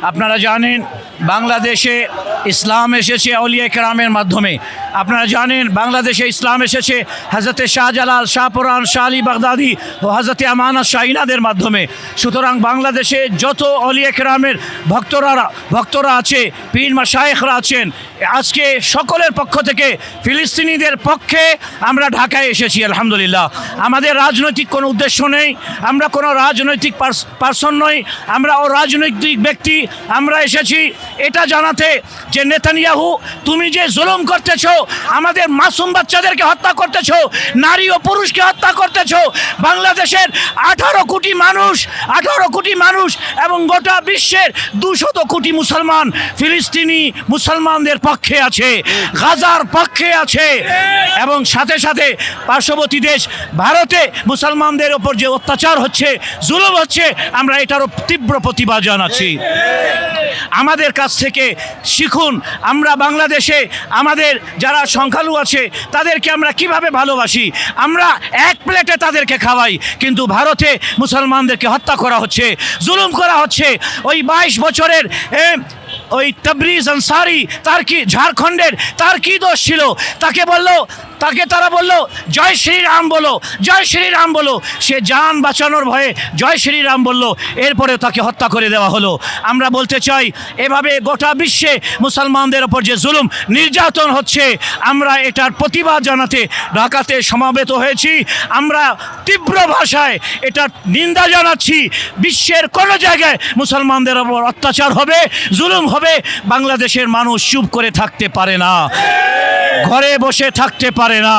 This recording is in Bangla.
আপনারা জানেন বাংলাদেশে ইসলাম এসেছে আউলিয়া কেরামের মাধ্যমে। আপনারা জানেন বাংলাদেশে ইসলাম এসেছে হযরতে শাহজালাল, শাহপুরান, শাহ আলী বাগদাদি ও হযরতে আমানত শাহিনাদের মাধ্যমে। সুতরাং বাংলাদেশে যত আউলিয়া কেরামের ভক্তরা আছে, পীর মাশায়েখরা আছেন, আজকে সকলের পক্ষ থেকে ফিলিস্তিনিদের পক্ষে আমরা ঢাকায় এসেছি। আলহামদুলিল্লাহ, আমাদের রাজনৈতিক কোনো উদ্দেশ্য নেই, আমরা কোনো রাজনৈতিক পার্সন নই, আমরা রাজনৈতিক ব্যক্তি। আমরা এসেছি এটা জানাতে যে নেতানিয়াহু, তুমি যে জুলুম করতেছো, আমাদের মাসুম বাচ্চাদেরকে হত্যা করতেছো, নারী ও পুরুষকে হত্যা করতেছো। বাংলাদেশের 18 কোটি মানুষ এবং গোটা বিশ্বের 200 কোটি মুসলমান ফিলিস্তিনি মুসলমানদের পক্ষে আছে, গাজার পক্ষে আছে। এবং সাথে সাথে পার্শ্ববর্তী দেশ ভারতে মুসলমানদের ওপর যে অত্যাচার হচ্ছে, জুলুম হচ্ছে, আমরা এটারও তীব্র প্রতিবাদ জানাচ্ছি। আমাদের কাছ থেকে শিখুন, আমরা বাংলাদেশে আমাদের যারা সংখ্যালঘু আছে তাদেরকে আমরা কিভাবে ভালোবাসি, আমরা এক প্লেটে তাদেরকে খাওয়াই, কিন্তু ভারতে মুসলমানদেরকে হত্যা করা হচ্ছে, জুলুম করা হচ্ছে। ওই 22 বছরের ওই তবরিজ আনসারি, তার কি ঝাড়খণ্ডের, তার কি দোষ ছিল? তাকে তারা বলল জয় শ্রীরাম বলো, জয় শ্রীরাম বলো। সে জান বাঁচানোর ভয়ে জয় শ্রীরাম বলল, এরপরে তাকে হত্যা করে দেওয়া হলো। আমরা বলতে চাই, এভাবে গোটা বিশ্বে মুসলমানদের ওপর যে জুলুম নির্যাতন হচ্ছে, আমরা এটার প্রতিবাদ জানাতে ঢাকাতে সমাবেত হয়েছি। আমরা তীব্র ভাষায় এটার নিন্দা জানাচ্ছি। বিশ্বের কোনো জায়গায় মুসলমানদের ওপর অত্যাচার হবে, জুলুম হবে, বাংলাদেশের মানুষ চুপ করে থাকতে পারে না, ঘরে বসে থাকতে পারে না।